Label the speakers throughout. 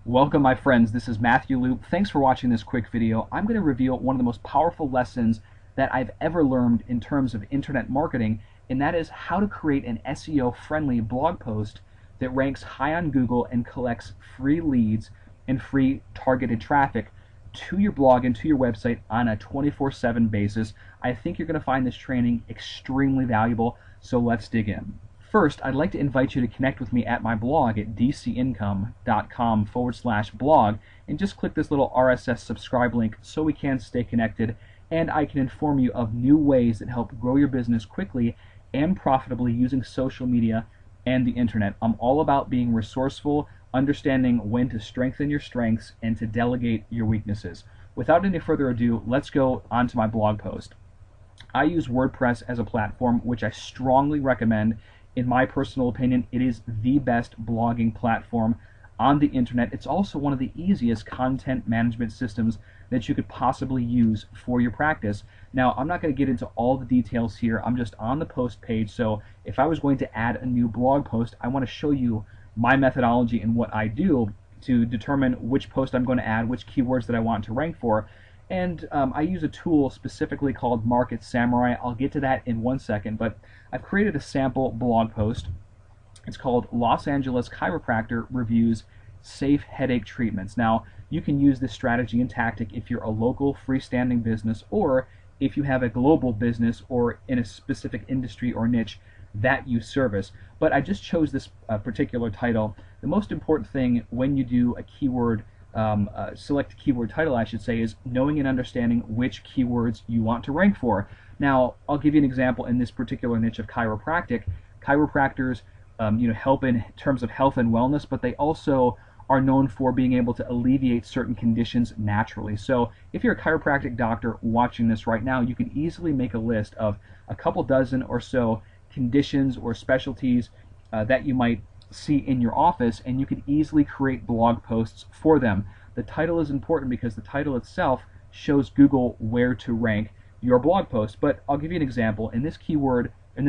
Speaker 1: Welcome, my friends. This is Matthew Loop. Thanks for watching this quick video. I'm going to reveal one of the most powerful lessons that I've ever learned in terms of internet marketing, and that is how to create an SEO-friendly blog post that ranks high on Google and collects free leads and free targeted traffic to your blog and to your website on a 24/7 basis. I think you're going to find this training extremely valuable, so let's dig in. First, I'd like to invite you to connect with me at my blog at dcincome.com/blog and just click this little RSS subscribe link so we can stay connected and I can inform you of new ways that help grow your business quickly and profitably using social media and the internet. I'm all about being resourceful, understanding when to strengthen your strengths and to delegate your weaknesses. Without any further ado, let's go on to my blog post. I use WordPress as a platform, which I strongly recommend. In my personal opinion, it is the best blogging platform on the internet. It's also one of the easiest content management systems that you could possibly use for your practice. Now, I'm not going to get into all the details here. I'm just on the post page, so if I was going to add a new blog post, I want to show you my methodology and what I do to determine which post I'm going to add, which keywords that I want to rank for. And I use a tool specifically called Market Samurai. I'll get to that in 1 second, but I've created a sample blog post. It's called Los Angeles Chiropractor Reviews Safe Headache Treatments. Now, you can use this strategy and tactic if you're a local freestanding business or if you have a global business or in a specific industry or niche that you service. But I just chose this particular title. The most important thing when you do a keyword select keyword title, I should say, is knowing and understanding which keywords you want to rank for. Now, I'll give you an example in this particular niche of chiropractic. Chiropractors, help in terms of health and wellness, but they also are known for being able to alleviate certain conditions naturally. So if you're a chiropractic doctor watching this right now, you can easily make a list of a couple dozen or so conditions or specialties that you might see in your office, and you can easily create blog posts for them. The title is important because the title itself shows Google where to rank your blog post. But I'll give you an example. In this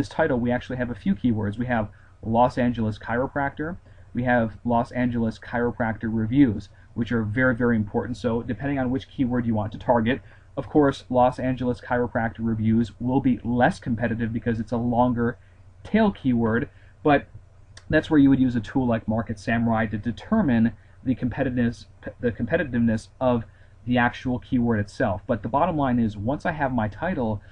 Speaker 1: title, we actually have a few keywords. We have Los Angeles Chiropractor. We have Los Angeles Chiropractor Reviews, which are very, very important. So depending on which keyword you want to target, of course, Los Angeles Chiropractor Reviews will be less competitive because it's a longer tail keyword, but that's where you would use a tool like Market Samurai to determine the competitiveness of the actual keyword itself. But the bottom line is, once I have my title,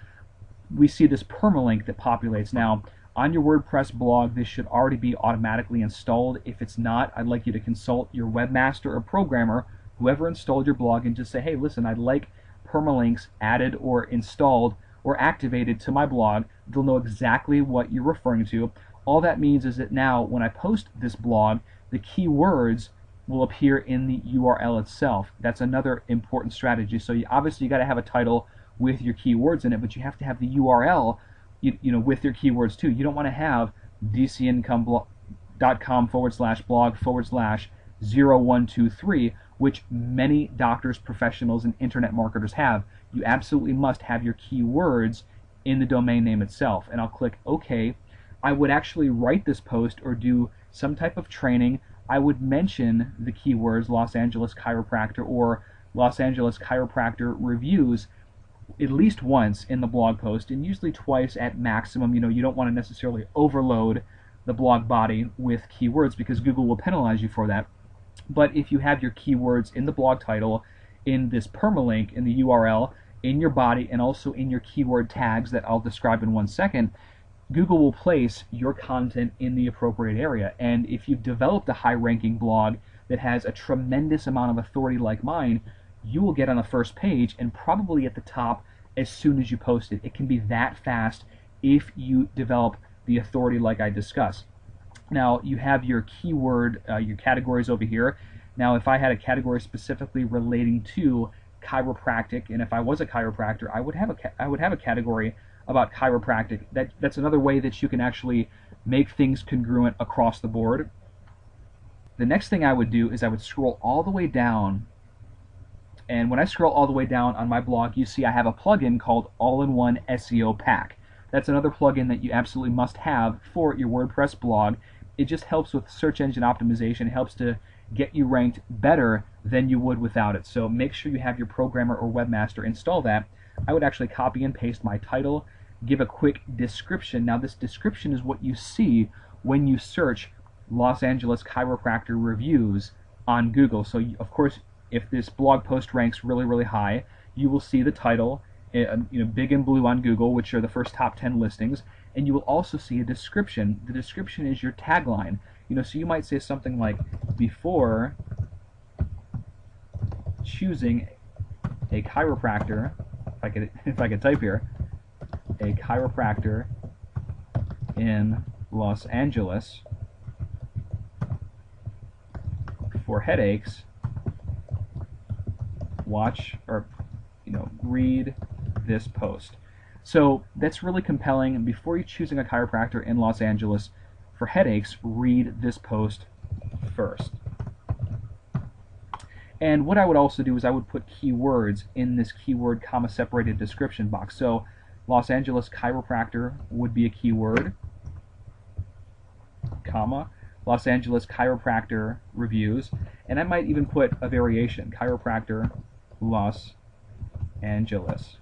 Speaker 1: we see this permalink that populates. Now, on your WordPress blog, this should already be automatically installed. If it's not, I'd like you to consult your webmaster or programmer, whoever installed your blog, and just say, hey, listen, I'd like permalinks added or installed or activated to my blog. They'll know exactly what you're referring to. All that means is that now when I post this blog, the keywords will appear in the URL itself. That's another important strategy. So obviously you got to have a title with your keywords in it, but you have to have the URL with your keywords too. You don't want to have dcincome.com/blog/0123, which many doctors, professionals, and internet marketers have. You absolutely must have your keywords in the domain name itself. And I'll click OK. I would actually write this post or do some type of training. I would mention the keywords Los Angeles Chiropractor or Los Angeles Chiropractor Reviews at least once in the blog post, and usually twice at maximum. You don't want to necessarily overload the blog body with keywords because Google will penalize you for that. But if you have your keywords in the blog title, in this permalink, in the URL, in your body, and also in your keyword tags that I'll describe in 1 second, Google will place your content in the appropriate area. And if you've developed a high-ranking blog that has a tremendous amount of authority like mine, you will get on the first page and probably at the top as soon as you post it. It can be that fast if you develop the authority like I discussed. Now, you have your keyword, your categories over here. Now, if I had a category specifically relating to chiropractic, and if I was a chiropractor, I would have a category about chiropractic. That's another way that you can actually make things congruent across the board. The next thing I would do is I would scroll all the way down, and when I scroll all the way down on my blog, you see I have a plugin called All-in-One SEO Pack. That's another plugin that you absolutely must have for your WordPress blog. It just helps with search engine optimization. It helps to get you ranked better than you would without it. So make sure you have your programmer or webmaster install that. I would actually copy and paste my title, give a quick description. Now this description is what you see when you search Los Angeles chiropractor reviews on Google. So of course, if this blog post ranks really, really high, you will see the title, big and blue on Google, which are the first top 10 listings, and you will also see a description. The description is your tagline. So you might say something like, before choosing a chiropractor, if I could type here, a chiropractor in Los Angeles for headaches, watch or read this post. So that's really compelling. And before you're choosing a chiropractor in Los Angeles for headaches, read this post first. And what I would also do is I would put keywords in this keyword comma separated description box. So Los Angeles chiropractor would be a keyword, comma, Los Angeles chiropractor reviews, and I might even put a variation, chiropractor Los Angeles.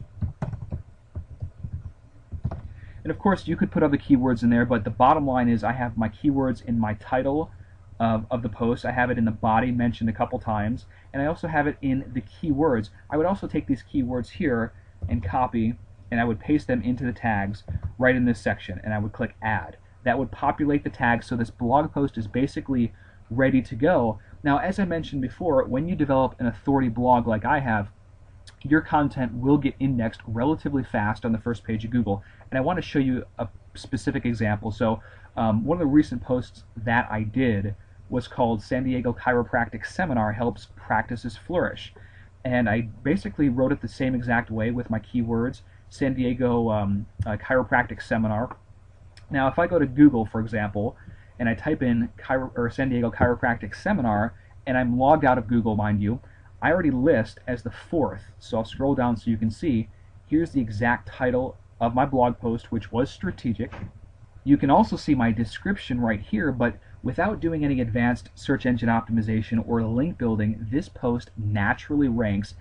Speaker 1: And of course you could put other keywords in there, but the bottom line is I have my keywords in my title of the post. I have it in the body mentioned a couple times, and I also have it in the keywords. I would also take these keywords here and copy, and I would paste them into the tags right in this section, and I would click add. That would populate the tags, so this blog post is basically ready to go. Now, as I mentioned before, when you develop an authority blog like I have, your content will get indexed relatively fast on the first page of Google. And I want to show you a specific example. So one of the recent posts that I did was called San Diego Chiropractic Seminar Helps Practices Flourish. And I basically wrote it the same exact way with my keywords, San Diego Chiropractic Seminar. Now if I go to Google, for example, and I type in San Diego Chiropractic Seminar, and I'm logged out of Google, mind you, I already list as the 4th. So I'll scroll down so you can see, here's the exact title of my blog post, which was strategic. You can also see my description right here, but without doing any advanced search engine optimization or link building, this post naturally ranks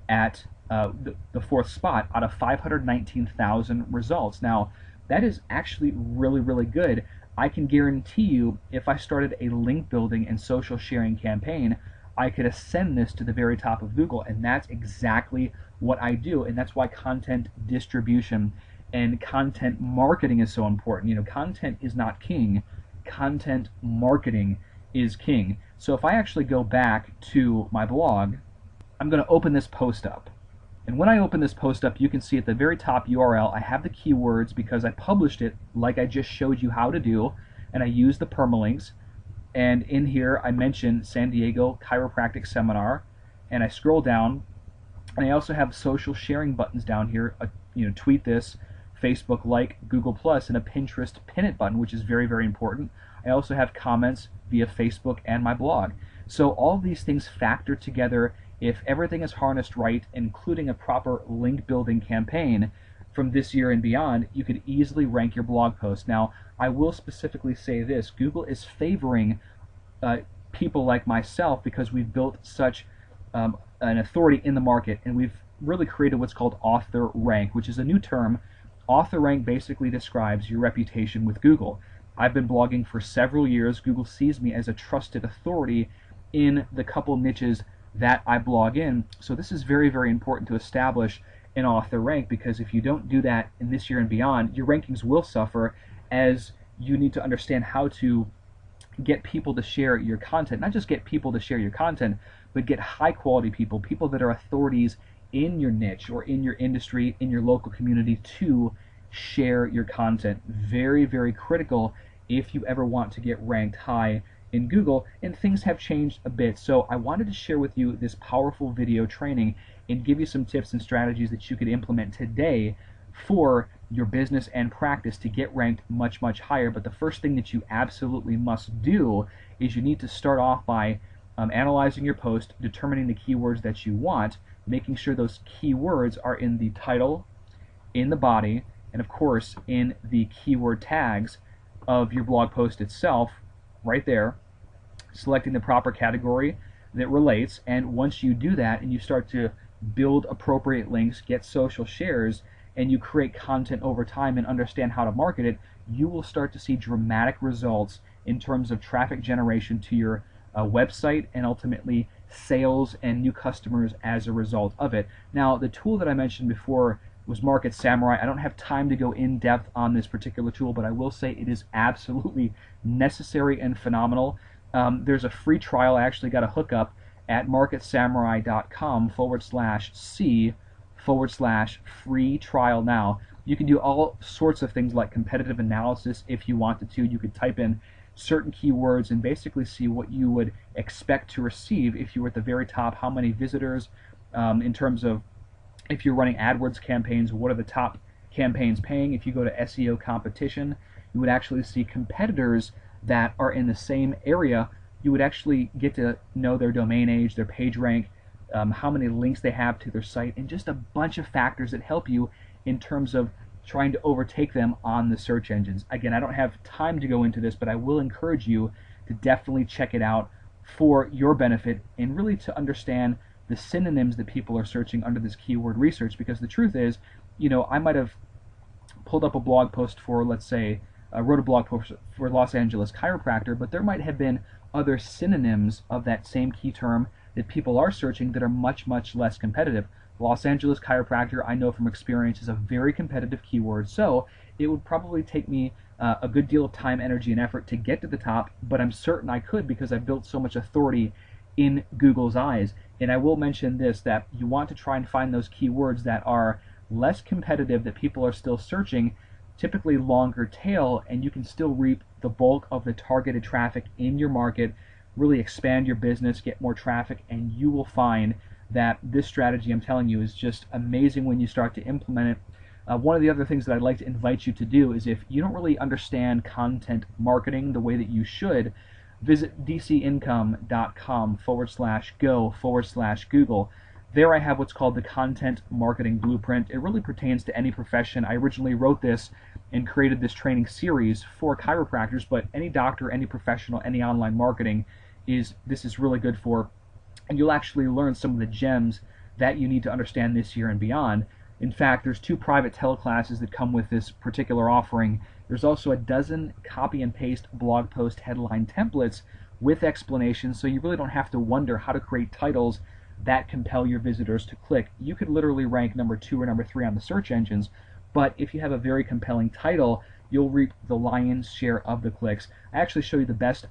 Speaker 1: at the 4th spot out of 519,000 results. Now, that is actually really, really good. I can guarantee you, if I started a link building and social sharing campaign, I could ascend this to the very top of Google, and that's exactly what I do, and that's why content distribution and content marketing is so important. Content is not king, content marketing is king. So if I actually go back to my blog, I'm going to open this post up. And when I open this post up, you can see at the very top URL, I have the keywords because I published it like I just showed you how to do, and I use the permalinks. And in here, I mention San Diego Chiropractic Seminar, and I scroll down, and I also have social sharing buttons down here. Tweet this, Facebook like, Google Plus, and a Pinterest pin it button, which is very, very important. I also have comments via Facebook and my blog. So all of these things factor together. If everything is harnessed right, including a proper link building campaign from this year and beyond, you could easily rank your blog post. Now, I will specifically say this, Google is favoring people like myself because we've built such an authority in the market, and we've really created what's called author rank, which is a new term. Author rank basically describes your reputation with Google. I've been blogging for several years. Google sees me as a trusted authority in the couple niches that I blog in. So this is very, very important to establish an author rank, because if you don't do that in this year and beyond, your rankings will suffer, as you need to understand how to get people to share your content. Not just get people to share your content, but get high quality people, people that are authorities in your niche or in your industry, in your local community, to share your content. Very, very critical if you ever want to get ranked high in Google, and things have changed a bit. So I wanted to share with you this powerful video training and give you some tips and strategies that you could implement today for your business and practice to get ranked much, much higher. But the first thing that you absolutely must do is you need to start off by analyzing your post, determining the keywords that you want, making sure those keywords are in the title, in the body, and of course in the keyword tags of your blog post itself, right there. selecting the proper category that relates, and once you do that and you start to build appropriate links, get social shares, and you create content over time and understand how to market it, you will start to see dramatic results in terms of traffic generation to your website, and ultimately sales and new customers as a result of it. Now, the tool that I mentioned before was Market Samurai. I don't have time to go in depth on this particular tool, but I will say it is absolutely necessary and phenomenal. There's a free trial. I actually got a hookup at marketsamurai.com/C/free trial now. You can do all sorts of things like competitive analysis if you wanted to. You could type in certain keywords and basically see what you would expect to receive if you were at the very top, how many visitors, in terms of if you're running AdWords campaigns, what are the top campaigns paying. If you go to SEO competition, you would actually see competitors that are in the same area. You would actually get to know their domain age, their page rank, how many links they have to their site, and just a bunch of factors that help you in terms of trying to overtake them on the search engines. Again, I don't have time to go into this, but I will encourage you to definitely check it out for your benefit and really to understand the synonyms that people are searching under this keyword research, because the truth is, I might have pulled up a blog post for, let's say, wrote a blog post for Los Angeles chiropractor, but there might have been other synonyms of that same key term that people are searching that are much, much less competitive. Los Angeles chiropractor, I know from experience, is a very competitive keyword, so it would probably take me a good deal of time, energy, and effort to get to the top, but I'm certain I could because I've built so much authority in Google's eyes. And I will mention this, that you want to try and find those keywords that are less competitive, that people are still searching, typically longer tail, and you can still reap the bulk of the targeted traffic in your market, really expand your business, get more traffic, and you will find that this strategy, I'm telling you, is just amazing when you start to implement it. One of the other things that I'd like to invite you to do is, if you don't really understand content marketing the way that you should, visit dcincome.com/go/Google. There I have what's called the Content Marketing Blueprint. It really pertains to any profession. I originally wrote this and created this training series for chiropractors, but any doctor, any professional, any online marketing, this is really good for. And you'll actually learn some of the gems that you need to understand this year and beyond. In fact, there's 2 private teleclasses that come with this particular offering. There's also a dozen copy and paste blog post headline templates with explanations, so you really don't have to wonder how to create titles that compel your visitors to click. You could literally rank number 2 or number 3 on the search engines, but if you have a very compelling title, you'll reap the lion's share of the clicks. I actually show you the best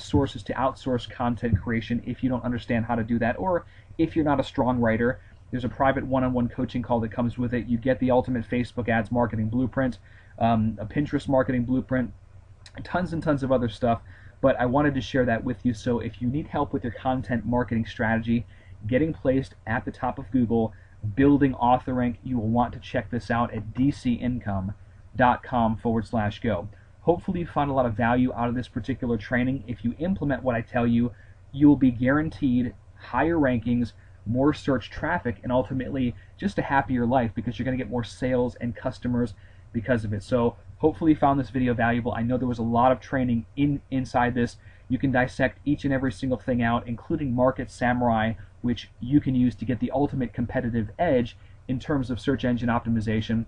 Speaker 1: sources to outsource content creation if you don't understand how to do that, or if you're not a strong writer. There's a private one-on-one coaching call that comes with it. You get the ultimate Facebook ads marketing blueprint, a Pinterest marketing blueprint, tons and tons of other stuff, but I wanted to share that with you. So if you need help with your content marketing strategy, getting placed at the top of Google, building author rank, you will want to check this out at dcincome.com/go. Hopefully you found a lot of value out of this particular training. If you implement what I tell you, you will be guaranteed higher rankings, more search traffic, and ultimately just a happier life, because you're going to get more sales and customers because of it. So hopefully you found this video valuable. I know there was a lot of training inside this. You can dissect each and every single thing out, including Market Samurai, which you can use to get the ultimate competitive edge in terms of search engine optimization.